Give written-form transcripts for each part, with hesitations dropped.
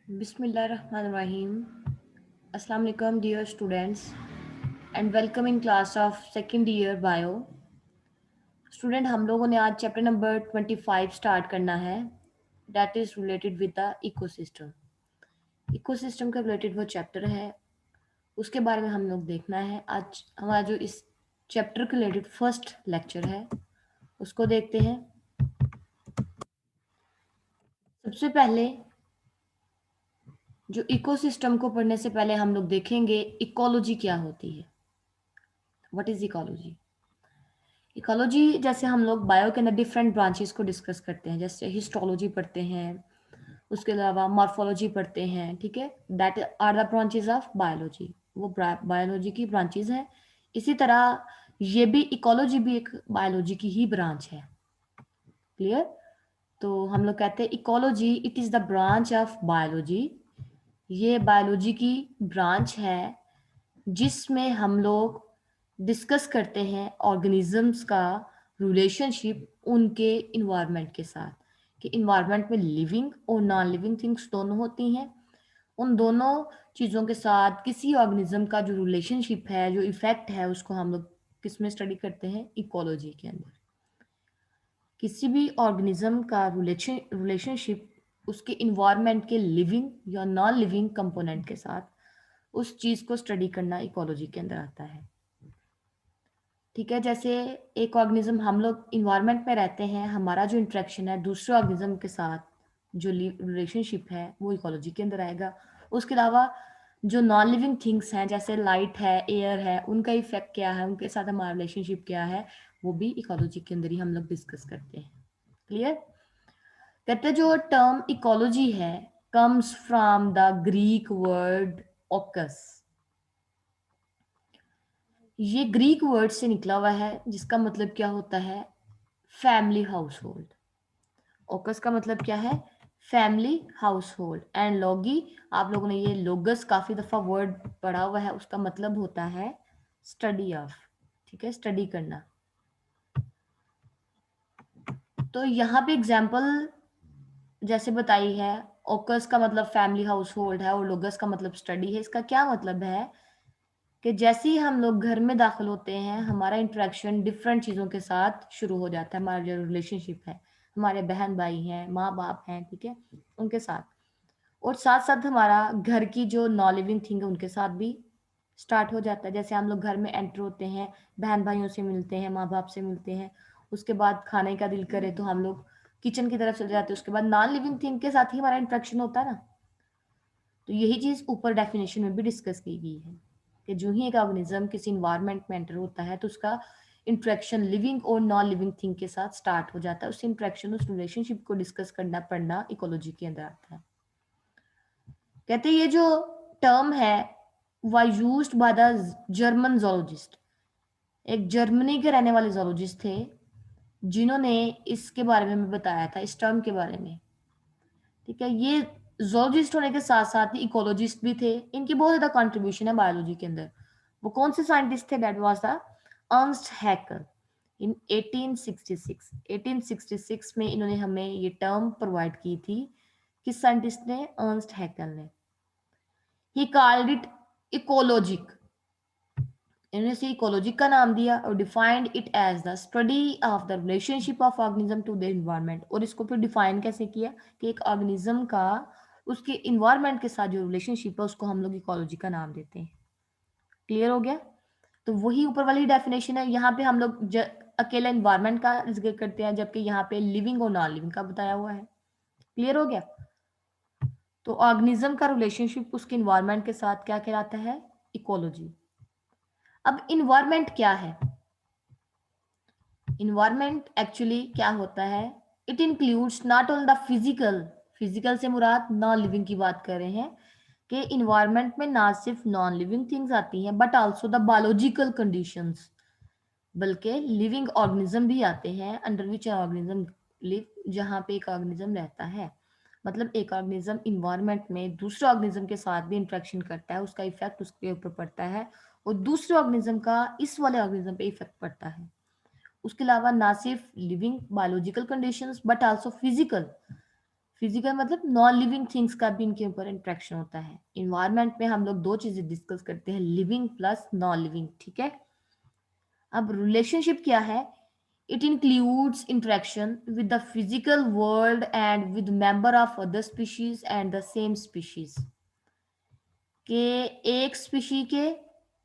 Bismillahirrahmanirrahim. Assalamu alaikum dear students and welcome in class of second year bio. Student हम लोगों ने आज chapter number 25 start करना है that is related with the ecosystem. Ecosystem का related वो chapter है, उसके बारे में हम लोग देखना है। आज हमारा जो इस चैप्टर के रिलेटेड फर्स्ट लेक्चर है उसको देखते हैं। सबसे पहले जो इकोसिस्टम को पढ़ने से पहले हम लोग देखेंगे इकोलॉजी क्या होती है। What is ecology? इकोलॉजी जैसे हम लोग बायो के अंदर डिफरेंट ब्रांचेस को डिस्कस करते हैं, जैसे हिस्टोलॉजी पढ़ते हैं, उसके अलावा मॉर्फोलॉजी पढ़ते हैं, ठीक है। That are the branches of biology, वो बायोलॉजी की ब्रांचेस हैं। इसी तरह ये भी इकोलॉजी भी एक बायोलॉजी की ही ब्रांच है। क्लियर? तो हम लोग कहते हैं ecology it is the branch of biology. ये बायोलॉजी की ब्रांच है जिसमें हम लोग डिस्कस करते हैं ऑर्गेनिजम्स का रिलेशनशिप उनके इन्वायरमेंट के साथ, कि इन्वायरमेंट में लिविंग और नॉन लिविंग थिंग्स दोनों होती हैं। उन दोनों चीज़ों के साथ किसी ऑर्गेनिज्म का जो रिलेशनशिप है, जो इफेक्ट है, उसको हम लोग किस में स्टडी करते हैं? इकोलॉजी के अंदर। किसी भी ऑर्गेनिज्म का रिलेशनशिप उसके इन्वायरमेंट के लिविंग या नॉन लिविंग कंपोनेंट के साथ, उस चीज़ को स्टडी करना इकोलॉजी के अंदर आता है। ठीक है, जैसे एक ऑर्गेनिज्म, हम लोग इन्वायरमेंट में रहते हैं, हमारा जो इंटरेक्शन है दूसरे ऑर्गेनिज्म के साथ, जो रिलेशनशिप है, वो इकोलॉजी के अंदर आएगा। उसके अलावा जो नॉन लिविंग थिंग्स हैं जैसे लाइट है, एयर है, उनका इफेक्ट क्या है, उनके साथ हमारा रिलेशनशिप क्या है, वो भी इकोलॉजी के अंदर ही हम लोग डिस्कस करते हैं। क्लियर? कहते हैं जो टर्म इकोलॉजी है comes from the Greek word ओकस। ये ग्रीक वर्ड से निकला हुआ है जिसका मतलब क्या होता है? Family house hold. ओकस का मतलब क्या है? Family house hold. एंड लॉगी, आप लोगों ने ये लोगस काफी दफा वर्ड पढ़ा हुआ है, उसका मतलब होता है स्टडी ऑफ। ठीक है, स्टडी करना। तो यहाँ पे एग्जाम्पल जैसे बताई है, ओकस का मतलब फैमिली हाउस होल्ड है और लोगस का मतलब स्टडी है। इसका क्या मतलब है कि जैसे ही हम लोग घर में दाखिल होते हैं, हमारा इंटरेक्शन डिफरेंट चीज़ों के साथ शुरू हो जाता है। हमारा जो रिलेशनशिप है, हमारे बहन भाई हैं, माँ बाप हैं, ठीक है, उनके साथ, और साथ साथ हमारा घर की जो नॉन लिविंग थिंग है उनके साथ भी स्टार्ट हो जाता है। जैसे हम लोग घर में एंटर होते हैं, बहन भाइयों से मिलते हैं, माँ बाप से मिलते हैं, उसके बाद खाने का दिल करे तो हम लोग किचन की तरफ चले जाते हैं, उसके बाद नॉन लिविंग थिंग के साथ ही हमारा इंटरेक्शन होता है ना। तो यही चीज़ ऊपर डेफिनेशन में भी डिस्कस की गई है कि जो ही एक ऑर्गेनिज्म किसी इन्वायरमेंट में एंटर होता है तो उसका इंटरेक्शन लिविंग और नॉन लिविंग थिंग के साथ स्टार्ट हो जाता है। उस इंटरेक्शन, उस रिलेशनशिप को डिस्कस करना पढ़ना इकोलॉजी के अंदर आता है। कहते हैं ये जो टर्म है was used by the German zoologist. एक जर्मनी के रहने वाले जोलॉजिस्ट थे जिन्होंने इसके बारे में हमें बताया था, इस टर्म के बारे में। ठीक है, ये जोलॉजिस्ट होने के साथ साथ ही इकोलॉजिस्ट भी थे। इनकी बहुत ज्यादा कंट्रीब्यूशन है बायोलॉजी के अंदर। वो कौन से साइंटिस्ट थे? That was the Ernst Haeckel. In 1866 में इन्होंने हमें ये टर्म प्रोवाइड की थी। किस साइंटिस्ट ने? अर्नस्ट हैकर ने। He called it ecologic. इन्होंने इसे इकोलॉजी का नाम दिया और defined it as the study of the relationship of organism to the environment. और इसको फिर डिफाइन कैसे किया कि एक ऑर्गेनिज्म का उसके इन्वायरमेंट के साथ जो रिलेशनशिप है उसको हम लोग इकोलॉजी का नाम देते हैं। क्लियर हो गया? तो वही ऊपर वाली डेफिनेशन है। यहाँ पे हम लोग अकेला इन्वायरमेंट का जिक्र करते हैं, जबकि यहाँ पे लिविंग और नॉन लिविंग का बताया हुआ है। क्लियर हो गया? तो ऑर्गेनिज्म का रिलेशनशिप उसके इन्वायरमेंट के साथ क्या कहलाता है? इकोलॉजी। अब इन्वायरमेंट क्या है? इन्वायरमेंट एक्चुअली क्या होता है? It includes not only the physical, physical से मुराद नॉन लिविंग की बात कर रहे हैं कि इन्वायरमेंट में ना सिर्फ नॉन लिविंग थिंग्स आती हैं but also the biological conditions, बल्कि लिविंग ऑर्गेनिज्म भी आते हैं अंडर विच ऑर्गेनिज्म लिव, जहाँ पे एक ऑर्गेनिज्म रहता है। मतलब एक ऑर्गेनिज्म इन्वायरमेंट में दूसरे ऑर्गेनिज्म के साथ भी इंटरेक्शन करता है, उसका इफेक्ट उसके ऊपर पड़ता है और दूसरे ऑर्गेनिज्म का इस वाले ऑर्गेनिज्म पे इफेक्ट पड़ता है। उसके अलावा ना सिर्फ living biological conditions but also physical, physical मतलब नॉन लिविंग थिंग्स का भी इनके ऊपर इंट्रैक्शन होता है। इन्वायरमेंट में हम लोग दो चीजें डिस्कस करते हैं, लिविंग प्लस नॉन लिविंग, ठीक है। अब रिलेशनशिप क्या है? It includes interaction with the physical world and with member of other species and the same species, के एक स्पीशी के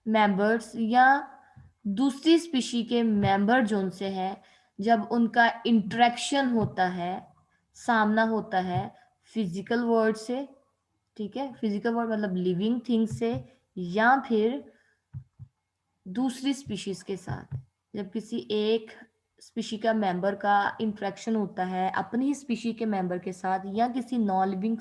मेंबर्स या दूसरी स्पीशी के मेंबर जो उनसे है, जब उनका इंटरेक्शन होता है, सामना होता है फिजिकल वर्ल्ड से, ठीक है, फिजिकल वर्ल्ड मतलब लिविंग थिंग्स से, या फिर दूसरी स्पीशीज के साथ, जब किसी एक स्पीशी का मेंबर का इंटरेक्शन होता है अपनी ही स्पीशी के मेंबर के साथ या किसी नॉन लिविंग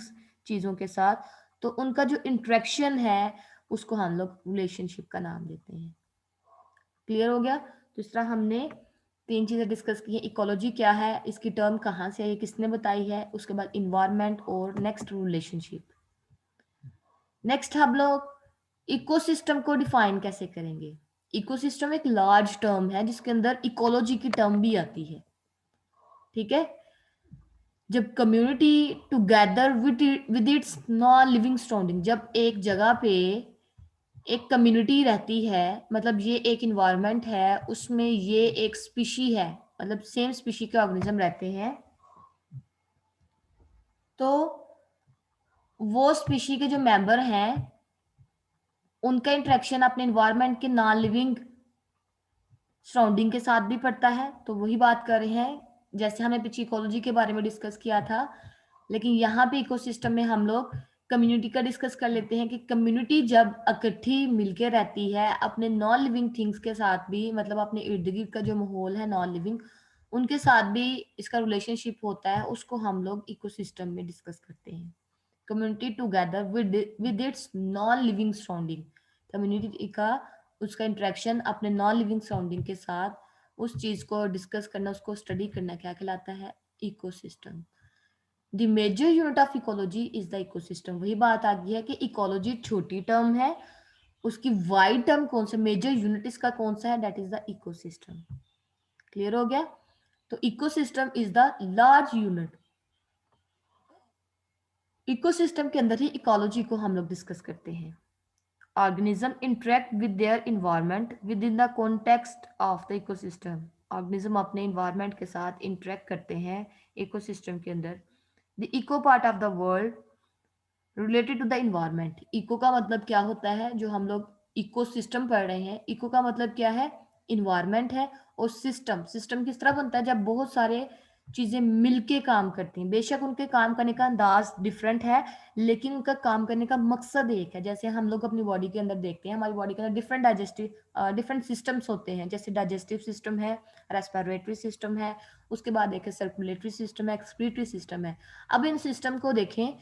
चीजों के साथ, तो उनका जो इंटरेक्शन है उसको हम लोग रिलेशनशिप का नाम देते हैं। क्लियर हो गया? तो इस तरह हमने तीन चीजें डिस्कस की है। इकोलॉजी क्या है, इसकी टर्म कहाँ से आई, किसने बताई है, उसके बाद इन्वायरमेंट, और नेक्स्ट रिलेशनशिप। नेक्स्ट हम लोग इकोसिस्टम को डिफाइन कैसे करेंगे। इकोसिस्टम एक लार्ज टर्म है जिसके अंदर इकोलॉजी की टर्म भी आती है, ठीक है। जब community together with its non living surrounding, जब एक जगह पे एक कम्युनिटी रहती है, मतलब ये एक इन्वायरमेंट है, उसमें ये एक स्पीशी है, मतलब सेम स्पीशी के ऑर्गेनिज्म रहते हैं, तो वो स्पीशी के जो मेंबर हैं उनका इंटरेक्शन अपने इन्वायरमेंट के नॉन लिविंग सराउंडिंग के साथ भी पड़ता है। तो वही बात कर रहे हैं जैसे हमने पीछे इकोलॉजी के बारे में डिस्कस किया था, लेकिन यहाँ पे इकोसिस्टम में हम लोग कम्युनिटी का डिस्कस कर लेते हैं कि कम्युनिटी जब इकट्ठी मिलके रहती है अपने नॉन लिविंग थिंग्स के साथ भी, मतलब अपने इर्द गिर्द का जो माहौल है नॉन लिविंग, उनके साथ भी इसका रिलेशनशिप होता है, उसको हम लोग इकोसिस्टम में डिस्कस करते हैं। Community together with its non living surrounding, community का उसका इंटरेक्शन अपने नॉन लिविंग सराउंडिंग के साथ, उस चीज को डिस्कस करना, उसको स्टडी करना क्या कहलाता है? Ecosystem. The major unit of ecology is the ecosystem. वही बात आ गई है कि इकोलॉजी छोटी टर्म है, उसकी वाइड टर्म कौन सा, मेजर यूनिट इसका कौन सा है? That is the ecosystem. Clear हो गया? तो ecosystem is the large unit. Ecosystem के अंदर ही इकोलॉजी को हम लोग डिस्कस करते हैं। Organism interact with their environment within the context of the ecosystem. Organism अपने environment के साथ interact करते हैं ecosystem के अंदर। The eco part of the world related to the environment. Eco का मतलब क्या होता है? जो हम लोग ecosystem पढ़ रहे हैं, eco का मतलब क्या है? environment है। और system किस तरह बनता है? जब बहुत सारे चीजें मिलके काम करती हैं, बेशक उनके काम करने का अंदाज डिफरेंट है, लेकिन उनका काम करने का मकसद एक है। जैसे हम लोग अपनी बॉडी के अंदर देखते हैं, हमारी बॉडी के अंदर डिफरेंट सिस्टम्स होते हैं, जैसे डाइजेस्टिव सिस्टम है, रेस्पिरेटरी सिस्टम है, उसके बाद एक सर्कुलेटरी सिस्टम है, एक्सक्रीटरी सिस्टम है। अब इन सिस्टम को देखें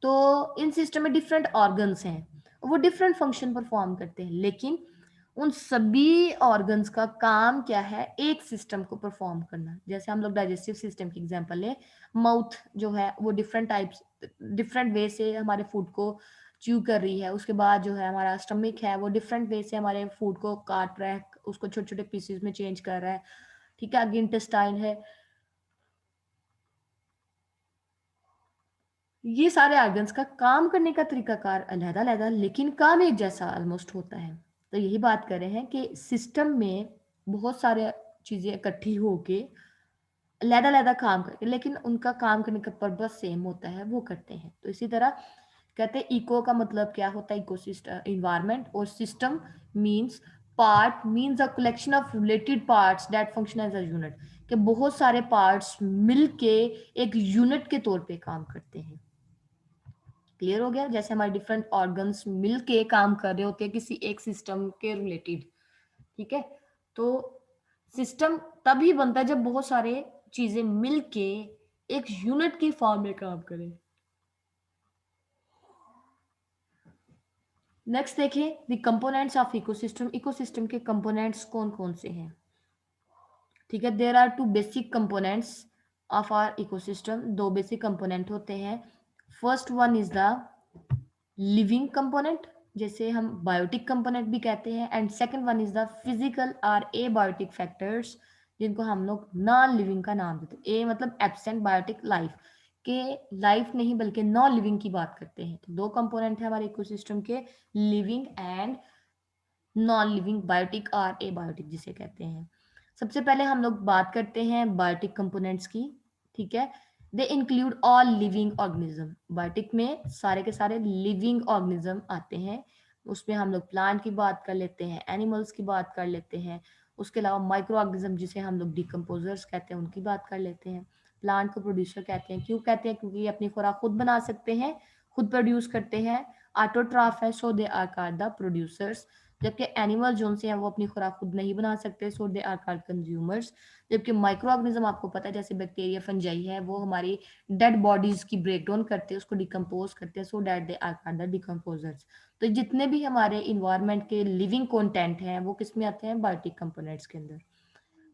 तो इन सिस्टम में डिफरेंट ऑर्गन्स हैं, वो डिफरेंट फंक्शन परफॉर्म करते हैं, लेकिन उन सभी ऑर्गन्स का काम क्या है? एक सिस्टम को परफॉर्म करना। जैसे हम लोग डाइजेस्टिव सिस्टम की एग्जांपल ले, माउथ जो है वो डिफरेंट वे से हमारे फूड को च्यू कर रही है, उसके बाद जो है हमारा स्टमक है वो डिफरेंट वे से हमारे फूड को काट रहा है, उसको छोटे छोटे पीसेस में चेंज कर रहा है, ठीक है। आगे इंटेस्टाइन है, ये सारे ऑर्गन्स का काम करने का तरीकाकार अलग अलग, लेकिन काम एक जैसा ऑलमोस्ट होता है। तो यही बात कर रहे हैं कि सिस्टम में बहुत सारे चीजें इकट्ठी होके अलग अलग काम करके, लेकिन उनका काम करने का पर्पस सेम होता है, वो करते हैं। तो इसी तरह कहते हैं इको का मतलब क्या होता है? इकोसिस्टम इन्वायरमेंट, और system means part, means a collection of related parts that function as a unit, कि बहुत सारे पार्ट्स मिलके एक यूनिट के तौर पे काम करते हैं। क्लियर हो गया? जैसे हमारे डिफरेंट ऑर्गन्स मिलके काम कर रहे होते हैं किसी एक सिस्टम के रिलेटेड, ठीक है। तो सिस्टम तभी बनता है जब बहुत सारे चीजें मिलके एक यूनिट की फॉर्म में काम करें। नेक्स्ट देखें the components of ecosystem. Ecosystem के कंपोनेंट्स कौन कौन से हैं? ठीक है, there are two basic components of our ecosystem. दो बेसिक कंपोनेंट होते हैं। First one is the living component, जैसे हम बायोटिक कंपोनेंट भी कहते हैं, and second one is the physical और एबायोटिक फैक्टर्स, जिनको हम लोग नॉन लिविंग का नाम देते हैं। ए मतलब एब्सेंट बायोटिक लाइफ, कि लाइफ नहीं बल्कि नॉन लिविंग की बात करते हैं। तो दो कंपोनेंट है हमारे इकोसिस्टम के, living and non living, biotic और एबायोटिक जिसे कहते हैं। सबसे पहले हम लोग बात करते हैं बायोटिक कंपोनेंट्स की, ठीक है। They include all living organism. Biotic में सारे के सारे लिविंग ऑर्गेनिज्म आते हैं। उसमें हम लोग प्लांट की बात कर लेते हैं, एनिमल्स की बात कर लेते हैं, उसके अलावा माइक्रो ऑर्गेनिज्म जिसे हम लोग डिकम्पोजर्स कहते हैं उनकी बात कर लेते हैं। प्लांट को प्रोड्यूसर कहते हैं, क्यों कहते हैं? क्योंकि ये अपनी खुराक खुद बना सकते हैं, खुद प्रोड्यूस करते हैं। ऑटोट्रॉफ है, so they are called the producers. जबकि एनिमल जोन से हैं वो अपनी खुराक खुद नहीं बना सकते, so they are called consumers. जबकि माइक्रो ऑर्गेनिज्म आपको पता है जैसे बैक्टीरिया, फंजाई है, वो हमारी डेड बॉडीज की ब्रेक डाउन करते हैं, उसको डिकम्पोज करते हैं, so that they are called the decomposers. तो जितने भी हमारे इन्वायरमेंट के लिविंग कंटेंट हैं वो किस में आते हैं? बायोटिक कंपोनेंट्स के अंदर।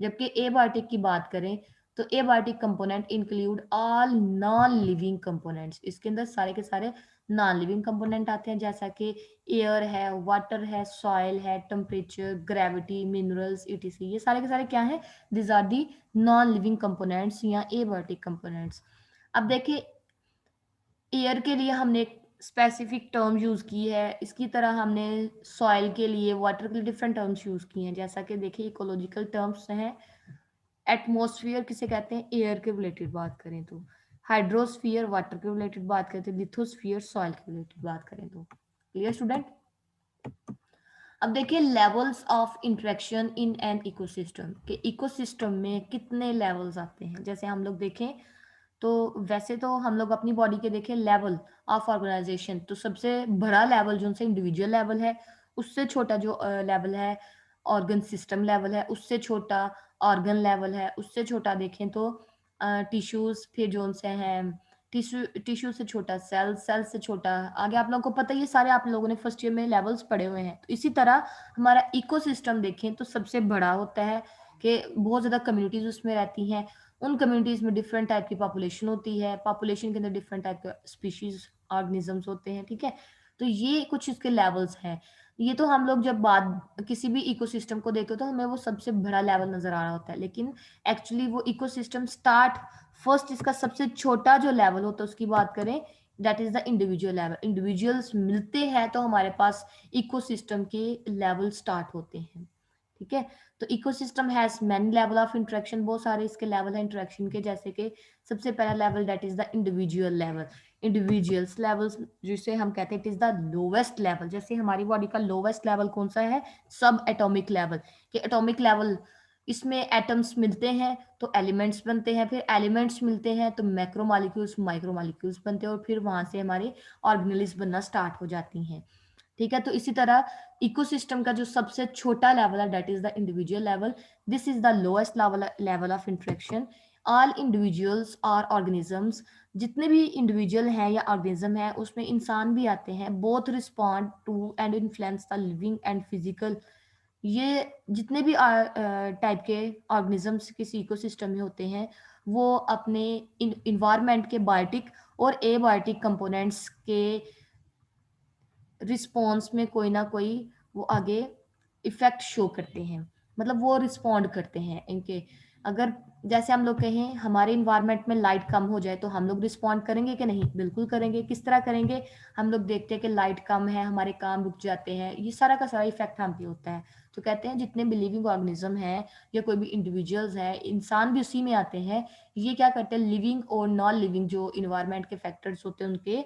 जबकि एबायोटिक की बात करें तो abiotic component include all non living components. इसके अंदर सारे के सारे नॉन लिविंग कंपोनेंट आते हैं, जैसा कि एयर है, वाटर है, सॉइल है, टेम्परेचर, ग्रेविटी, मिनरल्स, ईटीसी। ये सारे के सारे क्या हैं? This are the non living components या एबायोटिक कंपोनेंट्स। अब देखिए, एयर के लिए हमने एक स्पेसिफिक टर्म यूज की है, इसकी तरह हमने सॉइल के लिए, वाटर के लिए डिफरेंट टर्म्स यूज किए हैं। जैसा कि देखिए इकोलॉजिकल टर्म्स हैं, एटमॉस्फेयर किसे कहते हैं? एयर के रिलेटेड बात करें तो। हाइड्रोस्फीयर वाटर के रिलेटेड बात करें तो। लिथोस्फीयर सॉइल के रिलेटेड बात करें तो। Clear student? अब देखिए levels of interaction in an ecosystem, के इकोसिस्टम में कितने लेवल्स आते हैं। जैसे हम लोग देखें तो वैसे तो हम लोग अपनी बॉडी के देखें लेवल ऑफ ऑर्गेनाइजेशन, तो सबसे बड़ा लेवल जो उनसे इंडिविजुअल लेवल है, उससे छोटा जो लेवल है ऑर्गन सिस्टम लेवल है, उससे छोटा ऑर्गन लेवल है, उससे छोटा देखें तो टिश्यूज, फिर जो उनसे हैं टिश्यू, टिश्यू से छोटा सेल, सेल से छोटा आगे। आप लोगों को पता है ये सारे आप लोगों ने फर्स्ट ईयर में लेवल्स पढ़े हुए हैं। तो इसी तरह हमारा इकोसिस्टम देखें तो सबसे बड़ा होता है कि बहुत ज़्यादा कम्युनिटीज उसमें रहती हैं। उन कम्युनिटीज में डिफरेंट टाइप की पॉपुलेशन होती है, पॉपुलेशन के अंदर डिफरेंट टाइप के स्पीशीज ऑर्गेनिजम्स होते हैं, ठीक है। तो ये कुछ इसके लेवल्स हैं। ये तो हम लोग जब बात किसी भी इकोसिस्टम को देखते हो तो हमें वो सबसे बड़ा लेवल नजर आ रहा होता है, लेकिन एक्चुअली वो इकोसिस्टम स्टार्ट फर्स्ट, इसका सबसे छोटा जो लेवल होता है उसकी बात करें, that is the individual level. Individuals मिलते हैं तो हमारे पास इकोसिस्टम के लेवल स्टार्ट होते हैं, ठीक है। तो ecosystem has many level of interaction, बहुत सारे इसके लेवल है इंटरेक्शन के। जैसे कि सबसे पहला level that is the individual level. Individuals levels जिसे हम कहते हैं it is the lowest level. जैसे हमारी बॉडी का लोवेस्ट लेवल कौन सा है? सब एटॉमिक लेवल। कि एटॉमिक लेवल, इसमें एटम्स मिलते हैं तो एलिमेंट्स बनते हैं, फिर एलिमेंट्स मिलते हैं तो मैक्रोमोलिक्यूल्स, माइक्रोमोलिक्यूल्स बनते हैं, और फिर वहां से हमारे ऑर्गेनेल्स बनना स्टार्ट हो जाती हैं, ठीक है। तो इसी तरह इकोसिस्टम का जो सबसे छोटा लेवल है that is the individual level. This is the lowest level of interaction. All individuals और ऑर्गेनिजम्स, जितने भी इंडिविजुअल हैं या ऑर्गेनिज्म है उसमें इंसान भी आते हैं, both respond to and influence the living and physical. ये जितने भी टाइप के ऑर्गेनिजम्स किसी इकोसिस्टम में होते हैं वो अपने इन्वायरमेंट के बायोटिक और एबायोटिक कंपोनेंट्स के रिस्पॉन्स में कोई ना कोई वो आगे इफेक्ट शो करते हैं, मतलब वो रिस्पॉन्ड करते हैं इनके। अगर जैसे हम लोग कहें हमारे इन्वायरमेंट में लाइट कम हो जाए तो हम लोग रिस्पॉन्ड करेंगे कि नहीं? बिल्कुल करेंगे। किस तरह करेंगे? हम लोग देखते हैं कि लाइट कम है, हमारे काम रुक जाते हैं, ये सारा का सारा इफेक्ट हम पे होता है। तो कहते हैं जितने भी लिविंग ऑर्गेनिज्म हैं या कोई भी इंडिविजुअल्स हैं, इंसान भी उसी में आते हैं, ये क्या करते हैं लिविंग और नॉन लिविंग जो इन्वायरमेंट के फैक्टर्स होते हैं उनके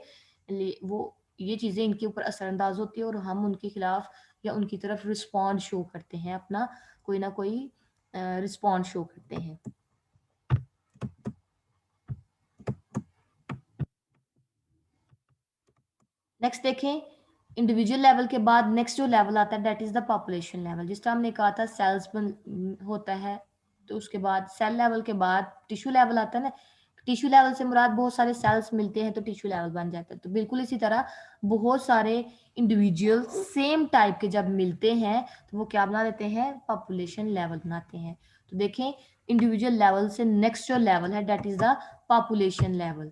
लिए वो ये चीज़ें इनके ऊपर असरअंदाज होती है और हम उनके खिलाफ या उनकी तरफ रिस्पॉन्ड शो करते हैं, अपना कोई ना कोई रिस्पॉन्ड शो करते हैं। नेक्स्ट देखें, इंडिविजुअल लेवल के बाद नेक्स्ट जो लेवल आता है that is the population level. जिस तरह हमने कहा था सेल्स होता है, तो उसके बाद सेल लेवल के बाद टिश्यू लेवल आता है ना। टिश्यू लेवल से मुराद बहुत सारे सेल्स मिलते हैं तो टिश्यू लेवल बन जाता है। तो बिल्कुल इसी तरह बहुत सारे इंडिविजुअल सेम टाइप के जब मिलते हैं तो वो क्या बना देते हैं? पॉपुलेशन लेवल बनाते हैं। तो देखें इंडिविजुअल लेवल से नेक्स्ट जो लेवल है that is the population level.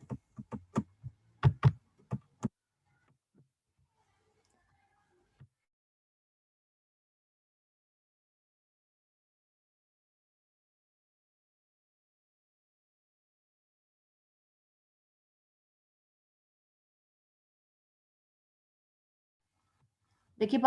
देखिए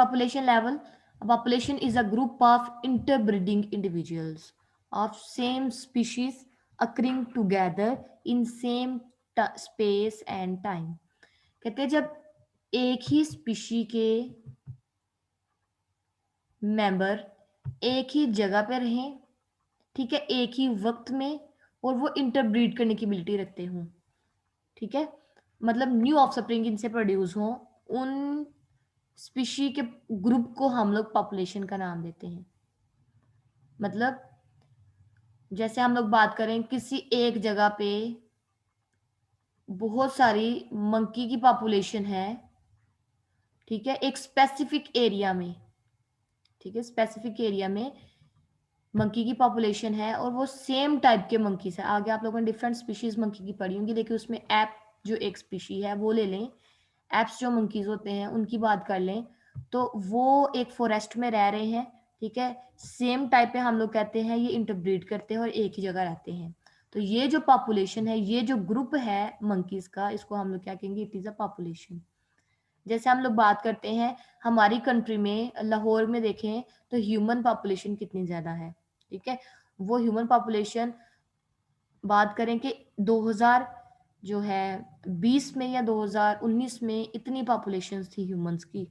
population is a group of interbreeding individuals of same species occurring together in same space and time. कहते हैं जब एक ही स्पीशी के मेंबर एक ही जगह पे रहें, ठीक है, एक ही वक्त में, और वो इंटरब्रीड करने की एबिलिटी रखते हों, ठीक है, मतलब न्यू ऑफस्प्रिंग इनसे प्रोड्यूस हो, उन स्पीशी के ग्रुप को हम लोग पॉपुलेशन का नाम देते हैं। मतलब जैसे हम लोग बात करें किसी एक जगह पे बहुत सारी मंकी की पॉपुलेशन है, ठीक है, एक स्पेसिफिक एरिया में, ठीक है, स्पेसिफिक एरिया में मंकी की पॉपुलेशन है और वो सेम टाइप के मंकीज है। आगे आप लोगों ने डिफरेंट स्पीशीज मंकी की पढ़ी होंगी, लेकिन उसमें एप जो एक स्पीशी है वो ले लें, एप्स जो मंकीज होते हैं उनकी बात कर लें, तो वो एक फॉरेस्ट में रह रहे हैं, ठीक है, सेम टाइप पे हम लोग कहते हैं ये इंटरब्रीड करते हैं और एक ही जगह रहते हैं। तो ये जो पॉपुलेशन है, ये जो ग्रुप है मंकीज का, इसको हम लोग क्या कहेंगे, इट इज अ पॉपुलेशन। जैसे हम लोग बात करते हैं हमारी कंट्री में, लाहौर में देखें तो ह्यूमन पॉपुलेशन कितनी ज्यादा है, ठीक है, वो ह्यूमन पॉपुलेशन बात करें कि 2000 जो है 20 में या 2019 में इतनी पॉपुलेशन थी ह्यूमंस की,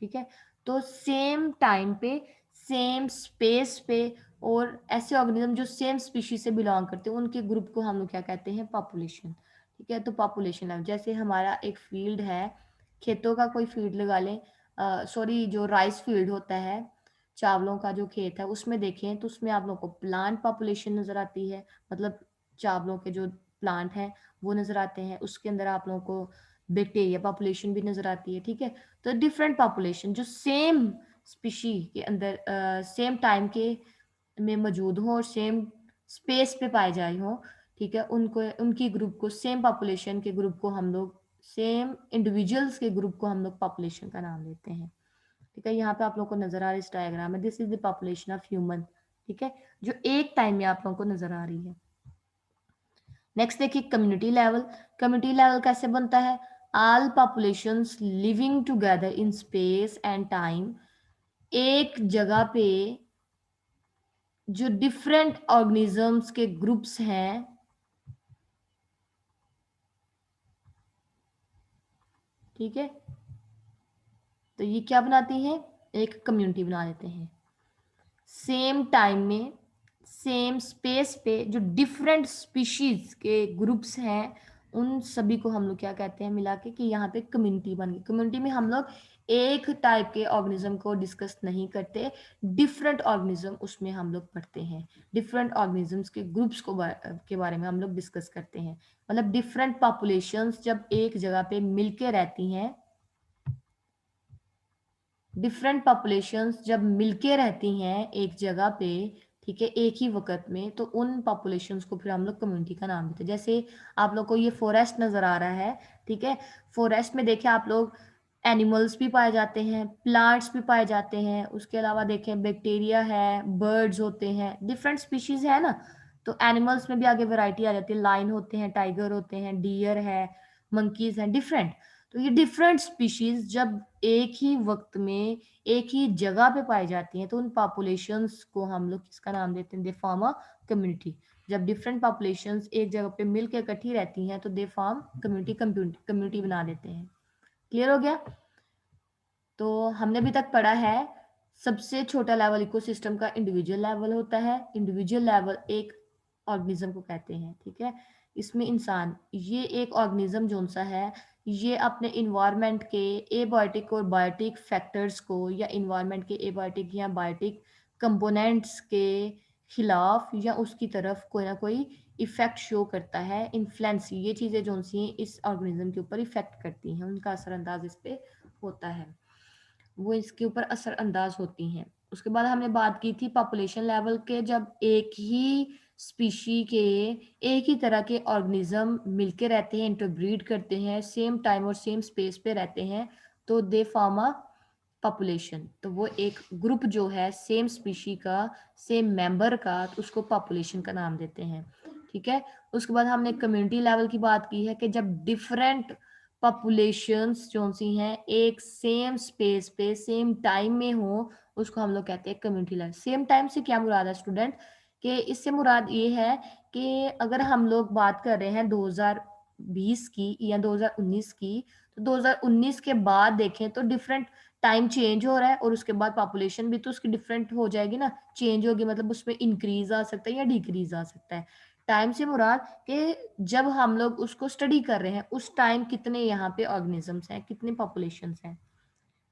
ठीक है, तो सेम टाइम पे सेम स्पेस पे और ऐसे ऑर्गेनिज्म जो सेम स्पीशीज से बिलोंग करते हैं उनके ग्रुप को हम लोग क्या कहते हैं, पॉपुलेशन, ठीक है। तो पॉपुलेशन है, जैसे हमारा एक फील्ड है, खेतों का कोई फील्ड लगा लें, सॉरी जो राइस फील्ड होता है, चावलों का जो खेत है, उसमें देखें तो उसमें आप लोगों को प्लांट पॉपुलेशन नजर आती है, मतलब चावलों के जो प्लांट हैं वो नजर आते हैं, उसके अंदर आप लोगों को बैक्टीरिया पॉपुलेशन भी नजर आती है, ठीक है। तो डिफरेंट पॉपुलेशन जो सेम स्पीशी के अंदर सेम टाइम के में मौजूद हो और सेम स्पेस पे पाए जाए हो, ठीक है, उनको उनकी ग्रुप को, सेम पॉपुलेशन के ग्रुप को हम लोग, सेम इंडिविजुअल्स के ग्रुप को हम लोग पॉपुलेशन का नाम देते हैं, ठीक है। यहाँ पे आप लोगों को नजर आ रही इस डायग्राम में, this is the population of human, ठीक है, जो एक टाइम में आप लोगों को नजर आ रही है। नेक्स्ट देखिए कम्युनिटी लेवल। कम्युनिटी लेवल कैसे बनता है, all populations living together in space and time, एक जगह पे जो डिफरेंट ऑर्गेनिजम्स के ग्रुप्स हैं, ठीक है, तो ये क्या बनाती हैं, एक कम्युनिटी बना देते हैं। सेम टाइम में सेम स्पेस पे जो डिफरेंट स्पीशीज के ग्रुप्स हैं, उन सभी को हम लोग क्या कहते हैं मिला के, कि यहाँ पे कम्युनिटी बन गई। कम्युनिटी में हम लोग एक टाइप के ऑर्गेनिज्म को डिस्कस नहीं करते, डिफरेंट ऑर्गेनिज्म उसमें हम लोग पढ़ते हैं, डिफरेंट ऑर्गेनिजम्स के ग्रुप्स को के बारे में हम लोग डिस्कस करते हैं। मतलब डिफरेंट पॉपुलेशंस जब एक जगह पे मिलके रहती हैं, डिफरेंट पॉपुलेशंस जब मिलके रहती हैं एक जगह पे, ठीक है, एक ही वक्त में, तो उन पॉपुलेशंस को फिर हम लोग कम्युनिटी का नाम देते हैं। जैसे आप लोग को ये फॉरेस्ट नजर आ रहा है, ठीक है, फॉरेस्ट में देखें आप लोग एनिमल्स भी पाए जाते हैं, प्लांट्स भी पाए जाते हैं, उसके अलावा देखें बैक्टीरिया है, बर्ड्स होते हैं, डिफरेंट स्पीशीज है ना। तो एनिमल्स में भी आगे वैरायटी आ जाती है, लाइन होते हैं, टाइगर होते हैं, डियर है, मंकीज हैं, डिफरेंट। तो ये डिफरेंट स्पीशीज जब एक ही वक्त में एक ही जगह पे पाई जाती हैं, तो उन पॉपुलेशंस को हम लोग किसका नाम देते हैं, दे फॉर्म अ कम्युनिटी। जब डिफरेंट पॉपुलेशंस एक जगह पे मिलकर इकट्ठी रहती हैं तो दे फॉर्म कम्युनिटी, कम्युनिटी बना देते हैं। क्लियर हो गया। तो हमने अभी तक पढ़ा है सबसे छोटा लेवल इकोसिस्टम का इंडिविजुअल लेवल होता है। इंडिविजुअल लेवल एक ऑर्गेनिज्म को कहते हैं, ठीक है, इसमें इंसान, ये एक ऑर्गेनिज्म जोन सा है, ये अपने इन्वायरमेंट के एबायोटिक और बायोटिक फैक्टर्स को, या इन्वायरमेंट के एबायोटिक या बायोटिक कंपोनेंट्स के खिलाफ या उसकी तरफ कोई ना कोई इफेक्ट शो करता है, इन्फ्लुएंस, ये चीज़ें जोन सी इस ऑर्गेनिज्म के ऊपर इफेक्ट करती हैं, उनका असरअंदाज इस पे होता है, वो इसके ऊपर असरअंदाज होती हैं। उसके बाद हमने बात की थी पॉपुलेशन लेवल के, जब एक ही स्पीशी के एक ही तरह के ऑर्गेनिज्म मिलके रहते हैं, इंटरब्रीड करते हैं, सेम टाइम और सेम स्पेस पे रहते हैं, तो दे फॉर्म अ पॉपुलेशन। तो वो एक ग्रुप जो है सेम स्पीशी का, सेम मेंबर का, तो उसको पॉपुलेशन का नाम देते हैं, ठीक है। उसके बाद हमने कम्युनिटी लेवल की बात की है कि जब डिफरेंट पॉपुलेशंस जो सी हैं एक सेम स्पेस पे सेम टाइम में हो, उसको हम लोग कहते हैं कम्युनिटी लाइफ। सेम टाइम से क्या मुराद है स्टूडेंट, कि इससे मुराद ये है कि अगर हम लोग बात कर रहे हैं 2020 की या 2019 की, तो 2019 के बाद देखें तो डिफरेंट टाइम चेंज हो रहा है, और उसके बाद पॉपुलेशन भी तो उसकी डिफरेंट हो जाएगी ना, चेंज होगी, मतलब उसमें इंक्रीज आ सकता है या डिक्रीज आ सकता है। टाइम से मुराद कि जब हम लोग उसको स्टडी कर रहे हैं उस टाइम कितने यहाँ पे ऑर्गेनिजम्स हैं, कितने पॉपुलेशंस हैं।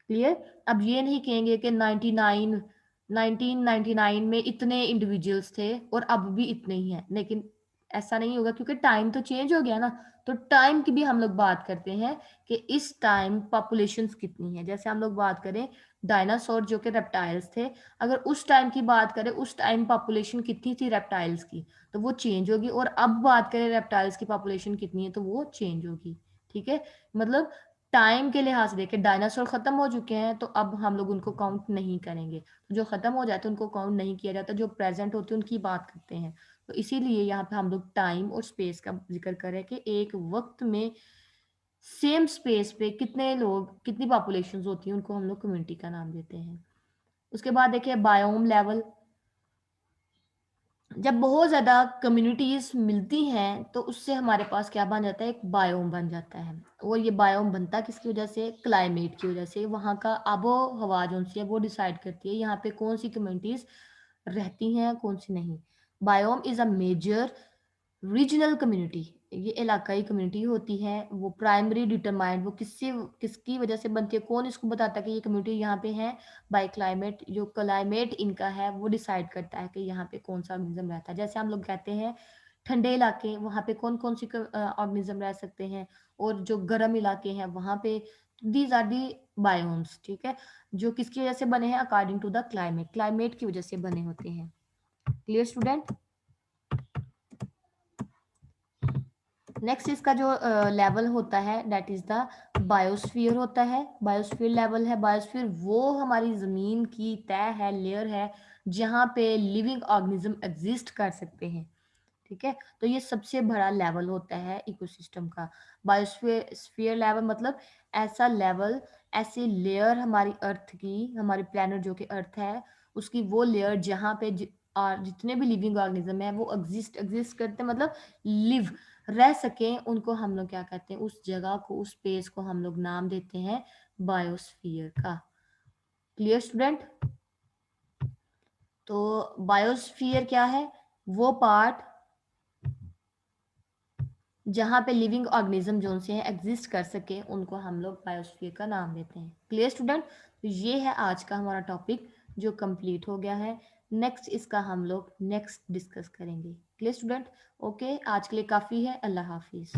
क्लियर। अब ये नहीं कहेंगे कि 1999 में इतने इंडिविजुअल्स थे और अब भी इतने ही हैं, लेकिन ऐसा नहीं होगा क्योंकि टाइम तो चेंज हो गया ना। तो टाइम की भी हम लोग बात करते हैं कि इस टाइम पॉपुलेशंस कितनी है। जैसे हम लोग बात करें डायनासोर जो कि रेप्टाइल्स थे, अगर उस टाइम की बात करें उस टाइम पॉपुलेशन कितनी थी रेप्टाइल्स की, तो वो चेंज होगी, और अब बात करें रेप्टाइल्स की पॉपुलेशन कितनी है तो वो चेंज होगी। ठीक है, मतलब टाइम के लिहाज से देखें डायनासोर खत्म हो चुके हैं तो अब हम लोग उनको काउंट नहीं करेंगे, तो जो खत्म हो जाते हैं उनको काउंट नहीं किया जाता, जो प्रेजेंट होते हैं उनकी बात करते हैं। तो इसीलिए यहाँ पे हम लोग टाइम और स्पेस का जिक्र करें कि एक वक्त में सेम स्पेस पे कितने लोग, कितनी पॉपुलेशन होती है, उनको हम लोग कम्युनिटी का नाम देते हैं। उसके बाद देखिए बायोम लेवल। जब बहुत ज़्यादा कम्युनिटीज़ मिलती हैं तो उससे हमारे पास क्या बन जाता है, एक बायोम बन जाता है। और ये बायोम बनता किसकी वजह से, क्लाइमेट की वजह से। वहाँ का आबो हवा जो सी है वो डिसाइड करती है यहाँ पे कौन सी कम्युनिटीज़ रहती हैं कौन सी नहीं। Biome is a major regional community. ये इलाकाई कम्युनिटी होती है, वो प्राइमरी डिटरमाइंड, वो किससे, किसकी वजह से बनती है, कौन इसको बताता है कि ये कम्युनिटी यहाँ पे है, बाय क्लाइमेट। जो क्लाइमेट इनका है वो डिसाइड करता है कि यहाँ पे कौन सा ऑर्गेनिज्म रहता है। जैसे हम लोग कहते हैं ठंडे इलाके, वहाँ पे कौन कौन सी ऑर्गेनिज्म रह सकते हैं, और जो गर्म इलाके हैं वहाँ पे, दीज आर दी बायोम्स। ठीक है, जो किसकी वजह से बने हैं, according to the climate, climate की वजह से बने होते हैं। Clear student. नेक्स्ट इसका जो लेवल होता है दैट इज द बायोस्फीयर होता है। बायोस्फीयर लेवल है, बायोस्फीयर वो हमारी जमीन की तय है, लेयर है, जहाँ पे लिविंग ऑर्गेनिज्म एग्जिस्ट कर सकते हैं। ठीक है, तो ये सबसे बड़ा लेवल होता है इकोसिस्टम का। बायोस्फीयर लेवल मतलब ऐसा लेवल, ऐसी लेयर हमारी अर्थ की, हमारी प्लेनेट जो कि अर्थ है उसकी वो लेयर जहाँ पे और जितने भी लिविंग ऑर्गेनिज्म है वो एग्जिस्ट करते हैं, मतलब लिव रह सकें, उनको हम लोग क्या कहते हैं, उस जगह को, उस स्पेस को हम लोग नाम देते हैं बायोस्फीयर का। Clear student. तो बायोस्फीयर क्या है, वो पार्ट जहाँ पे लिविंग ऑर्गेनिज्म जो से एग्जिस्ट कर सके उनको हम लोग बायोस्फीयर का नाम देते हैं। Clear student. तो ये है आज का हमारा टॉपिक जो कंप्लीट हो गया है। नेक्स्ट इसका हम लोग नेक्स्ट डिस्कस करेंगे। Clear student. ओके, आज के लिए काफ़ी है। अल्लाह हाफिज़।